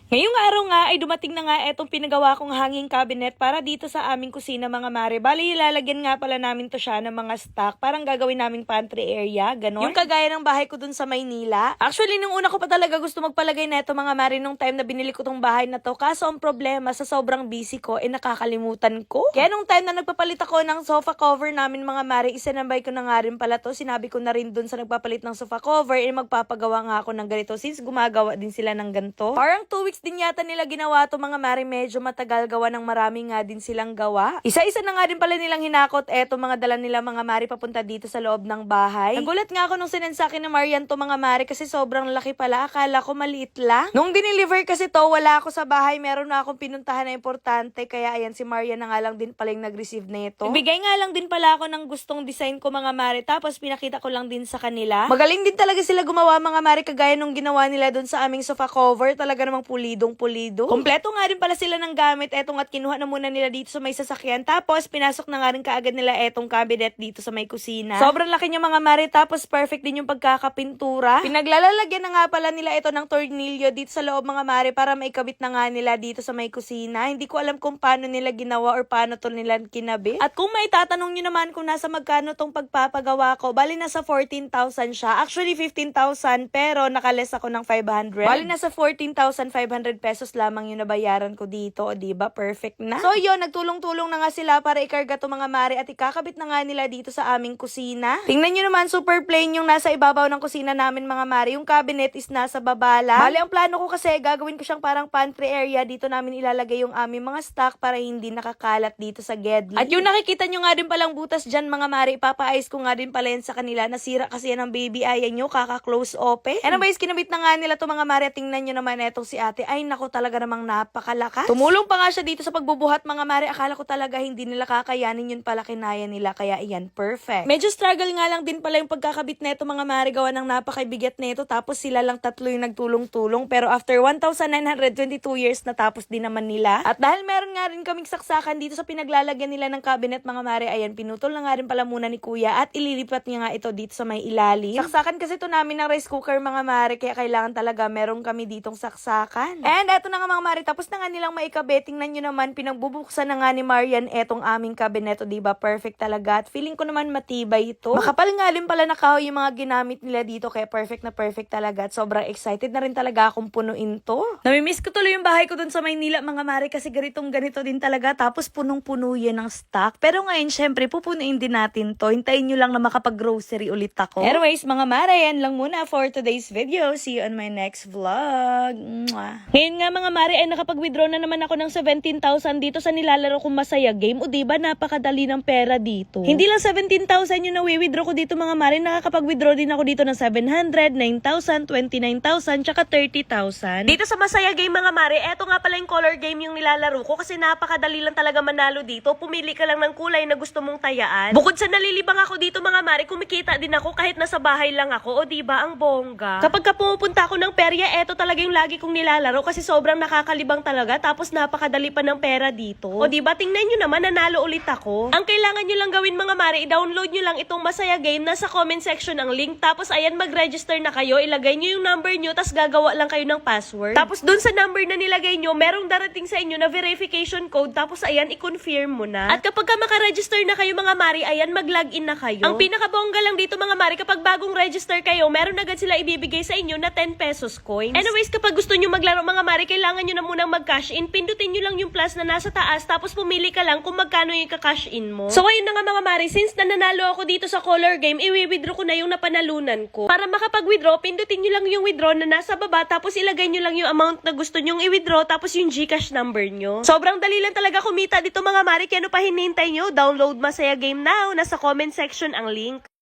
Ngayong araw nga ay dumating na nga etong pinagawa kong hanging cabinet para dito sa aming kusina mga mare. Bali, ilalagyan nga pala namin to siya ng mga stock. Parang gagawin naming pantry area, ganon. Yung kagaya ng bahay ko dun sa Maynila. Actually, nung una ko pa talaga gusto magpalagay na ito mga mare nung time na binili ko tong bahay na to. Kaso ang problema sa sobrang busy ko, nakakalimutan ko. Kaya nung time na nagpapalit ako ng sofa cover namin mga mare, isinambay ko na nga rin pala to. Sinabi ko na rin dun sa nagpapalit ng sofa cover, magpapagawa nga ako ng ganito since gumagawa din sila ng ganito. Parang 2 weeks din yata nila ginawa to mga mare, medyo matagal gawa ng marami nga din silang gawa. Isa-isa na nga din pala nilang hinakot eto mga dala nila mga mare papunta dito sa loob ng bahay. Nagulat nga ako nung sinend sa akin ni Marian to mga mare kasi sobrang laki pala. Akala ko maliit lang. Nung dineliver kasi to, wala ako sa bahay. Meron na akong pinuntahan na importante. Kaya ayan, si Marian na nga lang din pala yung nag-receive nito. Nagbigay nga lang din pala ako ng gustong design ko mga mare. Tapos pinakita ko lang din sa kanila. Magaling din talaga sila gumawa mga mare, kagaya nung ginawa nila dun sa aming sofa cover. Talaga namang pulidong-pulido. Kompleto nga rin pala sila ng gamit. Etong at kinuha na muna nila dito sa may sasakyan. Tapos pinasok na nga rin kaagad nila etong cabinet dito sa may kusina. Sobrang laki niya mga mare. Tapos perfect din yung pagkakapintura. Pinaglalalagyan na nga pala nila ito ng tornilyo dito sa loob mga mare para maikabit na nga nila dito sa may kusina. Hindi ko alam kung paano nila ginawa or paano to nila kinabit. At kung may tatanong nyo naman kung nasa magkano tong pagpapagawa ko, bali nasa 14,000 siya. Actually 15,000 pero nakales ako ng 500. Bali nasa 14,500 pesos lamang yung nabayaran ko dito. O diba? Perfect na. So yun, nagtulong-tulong na nga sila para ikarga to mga mare at ikakabit na nga nila dito sa aming kusina. Tingnan nyo naman, super plain yung nasa ibabaw ng kusina namin mga mare. Yung cabinet is nasa baba lang. Bali, ang plano ko kasi gagawin ko siyang parang pantry area. Dito namin ilalagay yung aming mga stock para hindi nakakalat dito sa gedli. At yung nakikita nyo nga din palang butas dyan mga mare, ipapaayos ko nga din pala yan sa kanila. Nasira kasi yan ang baby eye nyo, kaka-close open. Anyways, kinabit na nga nila to mga mare. Tingnan nyo naman etong si ate. Ay nako, talaga namang napakalakas. Tumulong pa nga siya dito sa pagbubuhat mga mare. Akala ko talaga hindi nila kakayanin, yun pala kinaya nila. Kaya iyan, perfect. Medyo struggle nga lang din pala yung pagkakabit neto mga mare, gawa ng napakabigat neto. Tapos sila lang tatlo yung nagtulong-tulong. Pero after 1,922 years natapos din naman nila. At dahil meron nga rin kaming saksakan dito sa pinaglalagyan nila ng cabinet mga mare, ayan, pinutol na nga rin pala muna ni kuya at ililipat niya nga ito dito sa may ilalim. Saksakan kasi ito namin ng rice cooker mga mare, kaya kailangan talaga meron kami ditong saksakan. And eto na nga mga mare, tapos na nga nilang maikabit. Tingnan nyo naman, pinagbubuksan na nga ni Marian etong aming kabineto, diba? Perfect talaga. At feeling ko naman matibay ito. Makapal nga rin pala na kahoy yung mga ginamit nila dito, kaya perfect na perfect talaga. At sobrang excited na rin talaga akong punuin to. Namimiss ko tuloy yung bahay ko dun sa Maynila mga mare kasi ganito din talaga. Tapos punong-puno yan ng stock. Pero ngayon, syempre, pupunuin din natin to. Hintayin nyo lang na makapag-grocery ulit ako. Anyways, mga mare, yan lang muna for today's video. See you on my next vlog. Mwah. Ngayon nga mga mare, ay nakapag-withdraw na naman ako ng 17,000 dito sa nilalaro kong Masaya Game. O diba, napakadali ng pera dito. Hindi lang 17,000 yung nawi-withdraw ko dito mga mare. Nakakapag-withdraw din ako dito ng 700, 9,000, 29,000, tsaka 30,000. Dito sa Masaya Game mga mare, eto nga pala yung color game yung nilalaro ko kasi napakadali lang talaga manalo dito. Pumili ka lang ng kulay na gusto mong tayaan. Bukod sa nalilibang ako dito mga mare, kumikita din ako kahit nasa bahay lang ako. O diba, ang bongga. Kapag ka pumupunta ako ng perya, eto talaga yung lagi kong nilalaro kasi sobrang nakakalibang talaga. Tapos napakadali pa ng pera dito. O diba, tingnan nyo naman, nanalo ulit ako. Ang kailangan nyo lang gawin mga mare, i-download nyo lang itong Masaya Game. Nasa comment section ang link. Tapos ayan, mag-register na kayo. Ilagay nyo yung number nyo, tapos gagawa lang kayo ng password. Tapos dun sa number na nilagay nyo, merong darating sa inyo na verification code. Tapos ayan, i-confirm mo na. At kapag ka maka-register na kayo mga mare, ayan, mag-login na kayo. Ang pinakabongga lang dito mga mare, kapag bagong register kayo, meron agad sila ibibigay sa inyo na 10 pesos coins. Anyways, kapag gusto nyo maglaro mga mare, kailangan nyo na munang mag-cash in. Pindutin nyo lang yung plus na nasa taas, tapos pumili ka lang kung magkano yung ka-cash in mo. So ayun na nga mga mare, since nananalo ako dito sa color game, i-withdraw ko na yung napanalunan ko. Para makapag-withdraw, pindutin nyo lang yung withdraw na nasa baba, tapos ilagay nyo lang yung amount na gusto nyong i-withdraw, tapos yung GCash number nyo. Sobrang dali lang talaga kumita dito mga mare, kaya ano pa hinihintay nyo? Download Masaya Game now. Nasa comment section ang link.